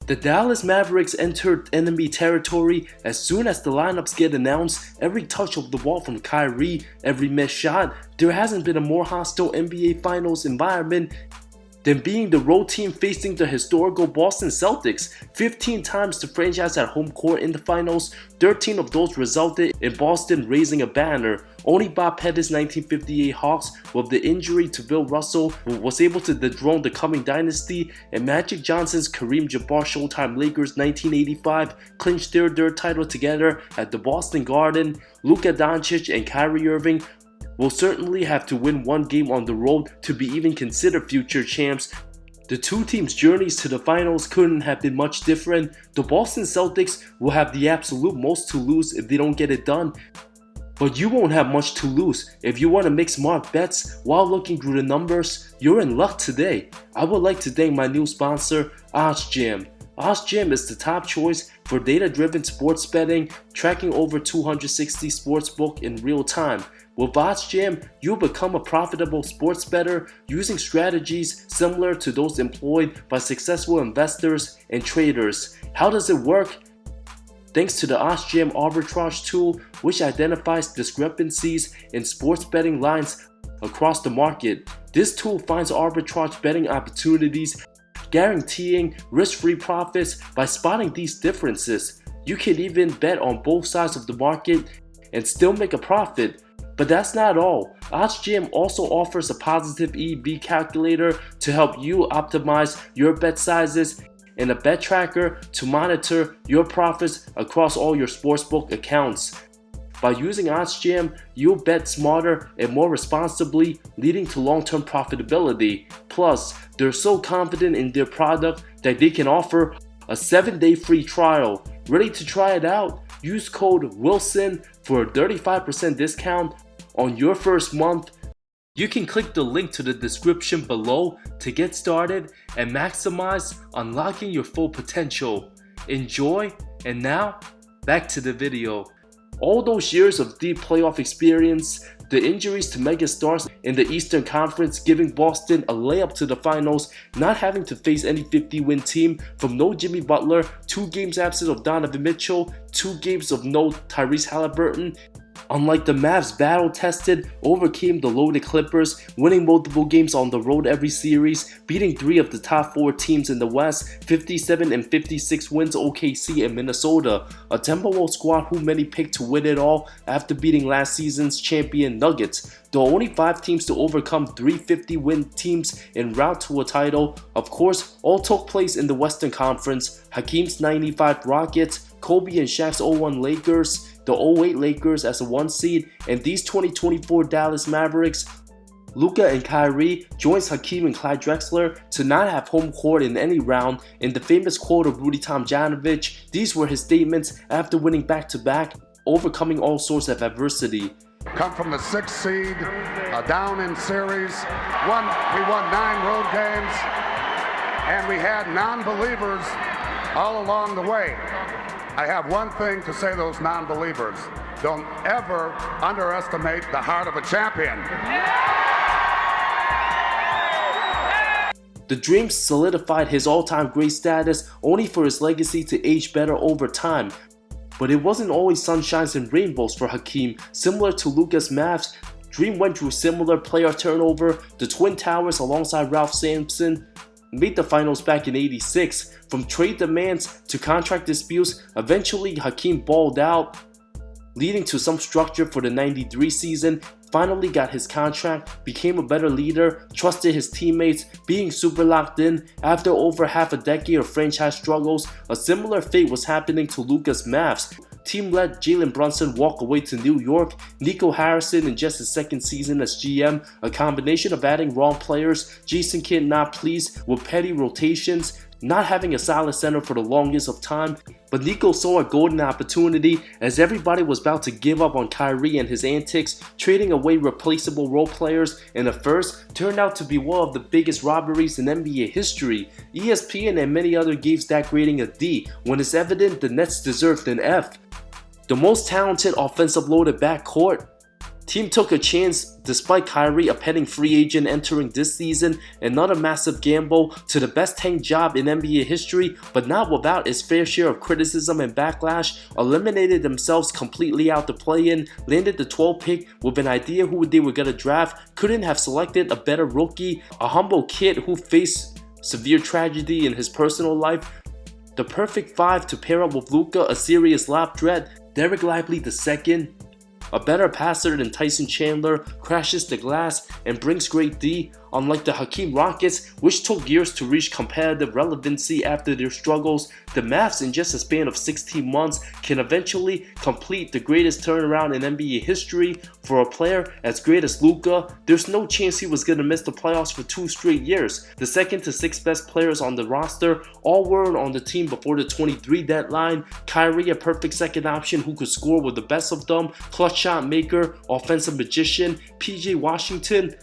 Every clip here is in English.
The Dallas Mavericks entered enemy territory as soon as the lineups get announced. Every touch of the ball from Kyrie, every missed shot. There hasn't been a more hostile NBA Finals environment than being the road team facing the historical Boston Celtics. 15 times the franchise had home court in the finals, 13 of those resulted in Boston raising a banner. Only Bob Pettis' 1958 Hawks, with the injury to Bill Russell, was able to dethrone the coming dynasty, and Magic Johnson's Kareem Jabbar Showtime Lakers 1985 clinched their third title together at the Boston Garden. Luka Doncic and Kyrie Irving will certainly have to win one game on the road to be even considered future champs. The two teams' journeys to the finals couldn't have been much different. The Boston Celtics will have the absolute most to lose if they don't get it done. But you won't have much to lose. If you want to make smart bets while looking through the numbers, you're in luck today. I would like to thank my new sponsor, OddsJam. OddsJam is the top choice for data-driven sports betting, tracking over 260 sportsbook in real time. With OddsJam, you'll become a profitable sports bettor using strategies similar to those employed by successful investors and traders. How does it work? Thanks to the OddsJam arbitrage tool, which identifies discrepancies in sports betting lines across the market. This tool finds arbitrage betting opportunities, guaranteeing risk-free profits by spotting these differences. You can even bet on both sides of the market and still make a profit. But that's not all. OddsJam also offers a positive EV calculator to help you optimize your bet sizes and a bet tracker to monitor your profits across all your sportsbook accounts. By using OddsJam, you'll bet smarter and more responsibly, leading to long-term profitability. Plus, they're so confident in their product that they can offer a 7-day free trial. Ready to try it out? Use code WILSON for a 35% discount on your first month. You can click the link to the description below to get started and maximize unlocking your full potential. Enjoy, and now back to the video. All those years of deep playoff experience, the injuries to megastars in the Eastern Conference giving Boston a layup to the finals, not having to face any 50-win team, from no Jimmy Butler, 2 games absent of Donovan Mitchell, 2 games of no Tyrese Halliburton. Unlike the Mavs, battle-tested, overcame the loaded Clippers, winning multiple games on the road every series, beating 3 of the top 4 teams in the West, 57 and 56 wins OKC and Minnesota, a Timberwolves squad who many picked to win it all after beating last season's champion Nuggets. The only 5 teams to overcome 3 50-win teams en route to a title, of course, all took place in the Western Conference. Hakeem's 95 Rockets, Kobe and Shaq's 01 Lakers, the 08 Lakers as a 1 seed, and these 2024 Dallas Mavericks. Luka and Kyrie joins Hakeem and Clyde Drexler to not have home court in any round. In the famous quote of Rudy Tomjanovich, these were his statements after winning back-to-back, overcoming all sorts of adversity. Come from the 6th seed, down in series. We won 9 road games, and we had non-believers all along the way. I have one thing to say to those non-believers. Don't ever underestimate the heart of a champion. The Dream solidified his all-time great status, only for his legacy to age better over time. But it wasn't always sunshines and rainbows for Hakeem. Similar to Luka's Mavs, Dream went through similar player turnover. The Twin Towers alongside Ralph Sampson made the finals back in '86. From trade demands to contract disputes, eventually Hakeem balled out, leading to some structure for the '93 season. Finally got his contract, became a better leader, trusted his teammates, being super locked in. After over half a decade of franchise struggles, a similar fate was happening to Luka's Mavs. Team let Jalen Brunson walk away to New York. Nico Harrison in just his 2nd season as GM, a combination of adding wrong players, Jason Kidd not pleased with petty rotations, not having a solid center for the longest of time. But Nico saw a golden opportunity as everybody was about to give up on Kyrie and his antics. Trading away replaceable role players in the first turned out to be one of the biggest robberies in NBA history. ESPN and many others gave that grading a D, when it's evident the Nets deserved an F. The most talented offensive loaded backcourt, Team took a chance despite Kyrie, a pending free agent entering this season, another massive gamble to the best tank job in NBA history, but not without its fair share of criticism and backlash, eliminated themselves completely out the play-in, landed the 12th pick with an idea who they were going to draft, couldn't have selected a better rookie, a humble kid who faced severe tragedy in his personal life, the perfect five to pair up with Luka, a serious lap threat, Derek Lively II, a better passer than Tyson Chandler, crashes the glass and brings great D, unlike the Hakeem Rockets, which took years to reach competitive relevancy after their struggles. The Mavs, in just a span of 16 months, can eventually complete the greatest turnaround in NBA history. For a player as great as Luka, there's no chance he was going to miss the playoffs for 2 straight years. The second to sixth best players on the roster all were on the team before the 23 deadline. Kyrie, a perfect second option who could score with the best of them, clutch shot maker, offensive magician. PJ Washington,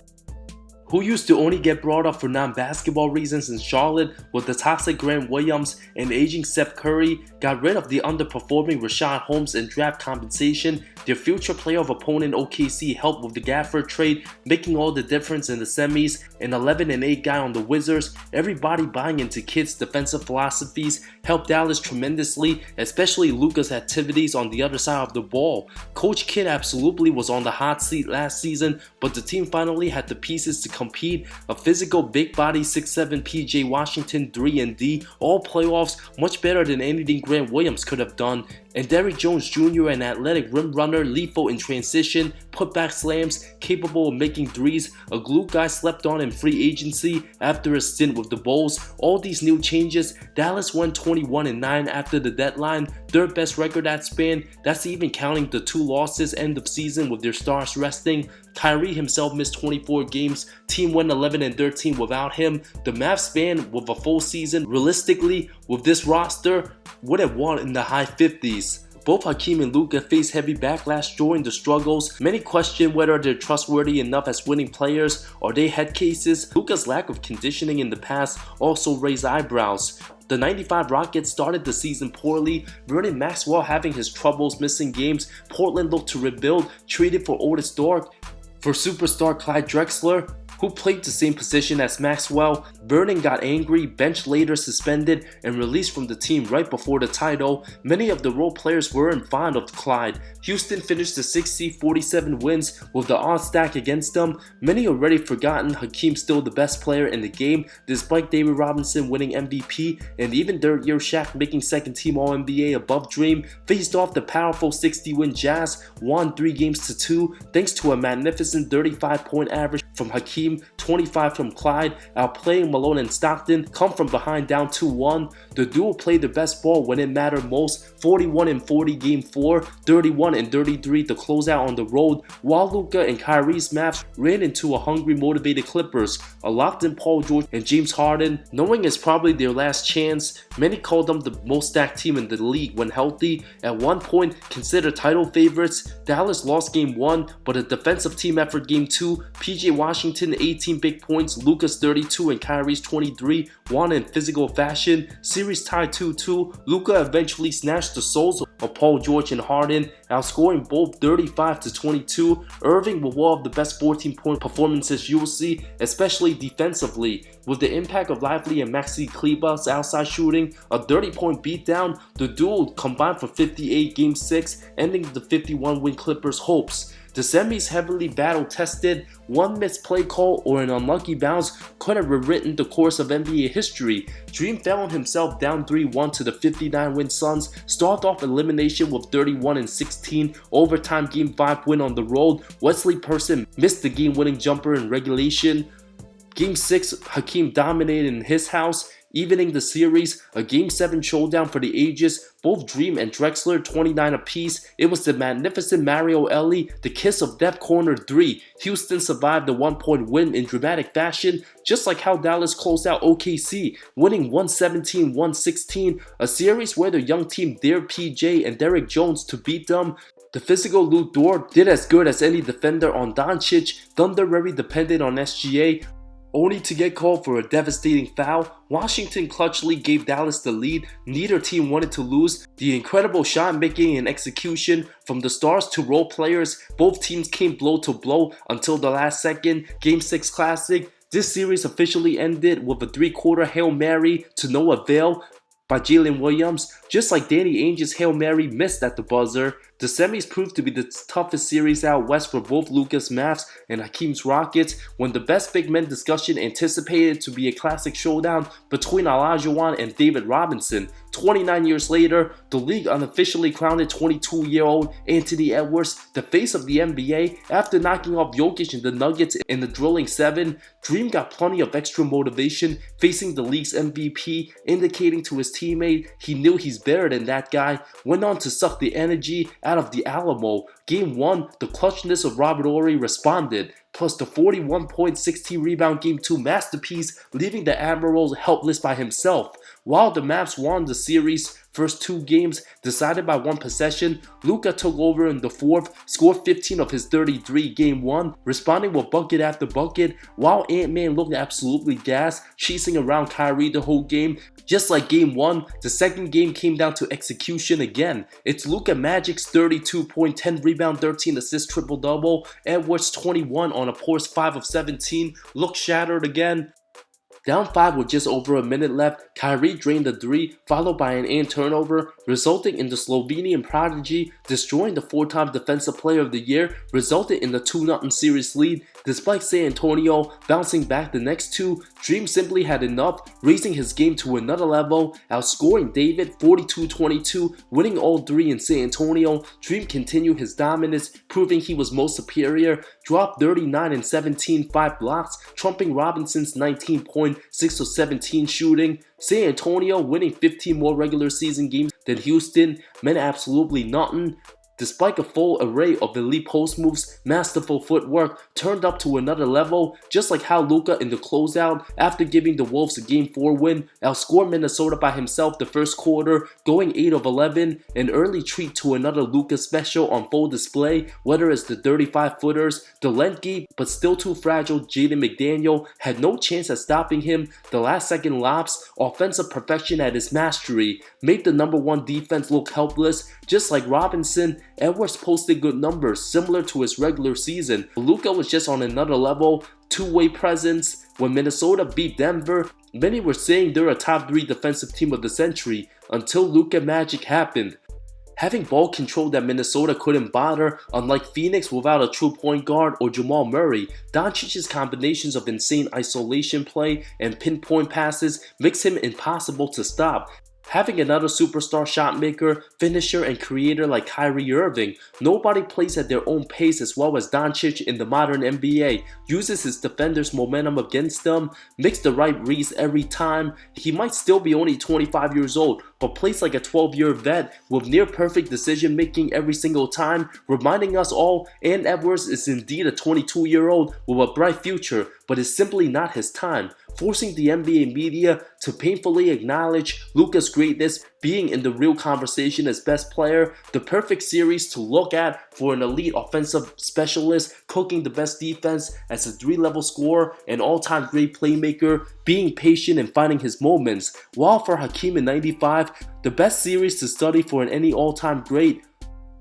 who used to only get brought up for non-basketball reasons in Charlotte with the toxic Grant Williams and aging Steph Curry, got rid of the underperforming Rashad Holmes and draft compensation. Their future playoff opponent OKC helped with the Gafford trade, making all the difference in the semis. An 11-8 guy on the Wizards, everybody buying into Kidd's defensive philosophies, helped Dallas tremendously, especially Luka's activities on the other side of the ball. Coach Kidd absolutely was on the hot seat last season, but the team finally had the pieces to compete. A physical, big body 6'7" PJ Washington 3-and-D, all playoffs, much better than anything Grant Williams could have done. And Derrick Jones Jr., an athletic rim runner, lethal in transition, putback slams, capable of making threes, a glue guy slept on in free agency after a stint with the Bulls. All these new changes, Dallas won 21-9 after the deadline, third best record that span. That's even counting the 2 losses end of season with their stars resting. Kyrie himself missed 24 games, team went 11-13 without him. The Mavs span with a full season, realistically, with this roster, would have won in the high 50s. Both Hakeem and Luka face heavy backlash during the struggles. Many question whether they're trustworthy enough as winning players or they head cases. Luka's lack of conditioning in the past also raised eyebrows. The 95 Rockets started the season poorly, Vernon Maxwell having his troubles missing games. Portland looked to rebuild, traded for Otis Dork for superstar Clyde Drexler, who played the same position as Maxwell. Vernon got angry, benched later, suspended, and released from the team right before the title. Many of the role players weren't fond of Clyde. Houston finished the 6th, 47 wins with the odds stacked against them. Many already forgotten Hakeem still the best player in the game, despite David Robinson winning MVP and even third-year Shaq making second-team All-NBA above Dream. Faced off the powerful 60-win Jazz, won 3-2 thanks to a magnificent 35-point average from Hakeem, 25 from Clyde, outplaying Malone and Stockton, come from behind down 2-1. The duo played their best ball when it mattered most, 41-40 Game 4, 31-33 to close out on the road, while Luka and Kyrie's Mavs ran into a hungry, motivated Clippers, a locked-in Paul George and James Harden. Knowing it's probably their last chance, many called them the most stacked team in the league when healthy. At one point, considered title favorites. Dallas lost Game 1, but a defensive team effort Game 2. PJ Washington 18 big points, Luka's 32 and Kyrie's 23 won in physical fashion. Series tied 2-2. Luka eventually snatched the souls of Paul George and Harden, outscoring both 35-22. Irving with one of the best 14-point performances you'll see, especially defensively. With the impact of Lively and Maxi Kleber's outside shooting, a 30-point beatdown, the duo combined for 58 Game 6, ending the 51-win Clippers' hopes. The semis heavily battle-tested. One missed play call or an unlucky bounce could have rewritten the course of NBA history. Dream found himself down 3-1 to the 59-win Suns, started off elimination with 31-16, overtime Game 5 win on the road. Wesley Person missed the game-winning jumper in regulation. Game 6, Hakeem dominated in his house, evening the series, a Game 7 showdown for the ages, both Dream and Drexler 29 apiece. It was the magnificent Mario Elie, the kiss of death corner 3. Houston survived the 1-point win in dramatic fashion, just like how Dallas closed out OKC, winning 117-116, a series where the young team dared PJ and Derrick Jones to beat them. The physical Lu Dort did as good as any defender on Doncic, Thunder very dependent on SGA. Only to get called for a devastating foul, Washington clutchly gave Dallas the lead. Neither team wanted to lose. The incredible shot making and execution from the stars to role players, both teams came blow to blow until the last second. Game 6 classic. This series officially ended with a three-quarter Hail Mary to no avail by Jalen Williams. Just like Danny Ainge's Hail Mary missed at the buzzer, the semis proved to be the toughest series out west for both Luka's Mavs and Hakeem's Rockets, when the best big men discussion anticipated to be a classic showdown between Olajuwon and David Robinson. 29 years later, the league unofficially crowned 22-year-old Anthony Edwards the face of the NBA after knocking off Jokic and the Nuggets in the drilling 7. Dream got plenty of extra motivation facing the league's MVP, indicating to his teammate he knew he's better than that guy. Went on to suck the energy out of the Alamo. Game 1, the clutchness of Robert Horry responded, plus the 41-point, 16-rebound Game 2 masterpiece, leaving the Admirals helpless by himself. While the Mavs won the series' first 2 games, decided by 1 possession, Luka took over in the 4th, scored 15 of his 33 Game 1, responding with bucket after bucket, while Ant-Man looked absolutely gassed, chasing around Kyrie the whole game. Just like Game 1, the second game came down to execution again. It's Luka Magic's 32-point, 10-rebound, 13-assist triple-double. Edwards 21 on a porous 5 of 17. Looked shattered again. Down 5 with just over a minute left, Kyrie drained the 3, followed by an and turnover, resulting in the Slovenian prodigy destroying the 4-time Defensive Player of the Year, resulting in the 2-0 series lead. Despite San Antonio bouncing back the next 2, Dream simply had enough, raising his game to another level, outscoring David 42-22, winning all 3 in San Antonio. Dream continued his dominance, proving he was most superior, dropped 39 and 17, 5 blocks, trumping Robinson's 19-point, 6 of 17 shooting. San Antonio winning 15 more regular season games than Houston meant absolutely nothing. Despite a full array of elite post moves, masterful footwork turned up to another level, just like how Luka in the closeout, after giving the Wolves a Game 4 win, outscored Minnesota by himself the first quarter, going 8 of 11, an early treat to another Luka special on full display, whether it's the 35-footers, the lanky but still too fragile Jaden McDaniel had no chance at stopping him, the last-second lobs, offensive perfection at his mastery, made the number 1 defense look helpless. Just like Robinson, Edwards posted good numbers similar to his regular season. Luka was just on another level, two-way presence. When Minnesota beat Denver, many were saying they're a top 3 defensive team of the century until Luka Magic happened. Having ball control that Minnesota couldn't bother, unlike Phoenix without a true point guard or Jamal Murray, Doncic's combinations of insane isolation play and pinpoint passes makes him impossible to stop. Having another superstar shot maker, finisher, and creator like Kyrie Irving, nobody plays at their own pace as well as Doncic in the modern NBA, uses his defenders' momentum against them, makes the right reads every time. He might still be only 25 years old, but plays like a 12-year vet with near-perfect decision-making every single time, reminding us all Ant Edwards is indeed a 22-year-old with a bright future, but is simply not his time, forcing the NBA media to painfully acknowledge Luka's greatness, being in the real conversation as best player, the perfect series to look at for an elite offensive specialist, cooking the best defense as a 3-level scorer, an all-time great playmaker, being patient and finding his moments, while for Hakeem in 95, the best series to study for any all-time great,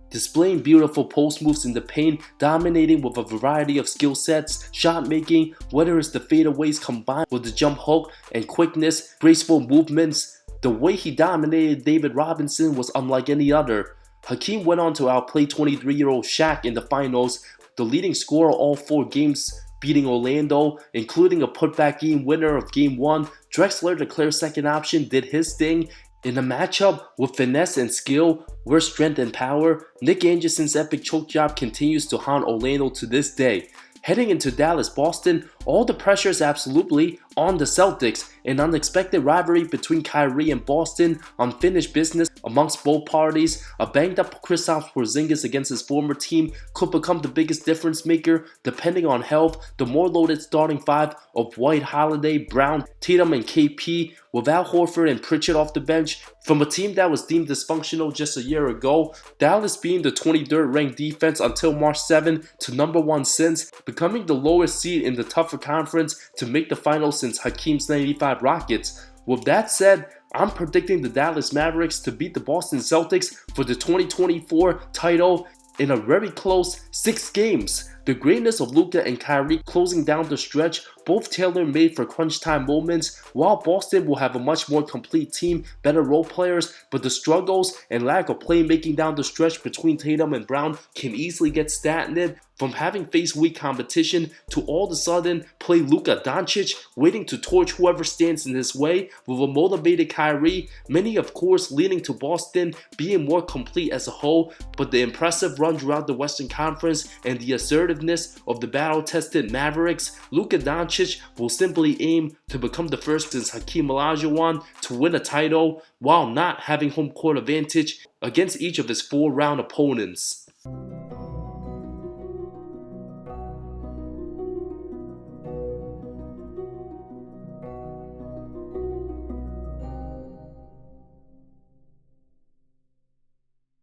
displaying beautiful post moves in the paint, dominating with a variety of skill sets, shot making, whether it's the fadeaways combined with the jump hook and quickness, graceful movements. The way he dominated David Robinson was unlike any other. Hakeem went on to outplay 23-year-old Shaq in the finals, the leading scorer all 4 games, beating Orlando, including a putback game winner of Game 1. Drexler, the clear second option, did his thing. In a matchup with finesse and skill, where strength and power, Nick Anderson's epic choke job continues to haunt Orlando to this day. Heading into Dallas-Boston, all the pressure is absolutely On the Celtics, an unexpected rivalry between Kyrie and Boston, unfinished business amongst both parties. A banged-up Kristaps Porzingis against his former team could become the biggest difference maker depending on health. The more loaded starting five of White, Holiday, Brown, Tatum, and KP, with Al Horford and Pritchard off the bench, from a team that was deemed dysfunctional just a year ago, Dallas being the 23rd ranked defense until March 7 to number 1 since, becoming the lowest seed in the tougher conference to make the finals since Hakeem's 95 Rockets. With that said, I'm predicting the Dallas Mavericks to beat the Boston Celtics for the 2024 title in a very close 6 games. The greatness of Luka and Kyrie closing down the stretch, both tailor-made for crunch time moments, while Boston will have a much more complete team, better role players, but the struggles and lack of playmaking down the stretch between Tatum and Brown can easily get stagnant. From having faced weak competition to all of a sudden play Luka Doncic, waiting to torch whoever stands in his way with a motivated Kyrie, many of course leading to Boston being more complete as a whole, but the impressive run throughout the Western Conference and the assertiveness of the battle-tested Mavericks, Luka Doncic will simply aim to become the first since Hakeem Olajuwon to win a title while not having home court advantage against each of his 4-round opponents.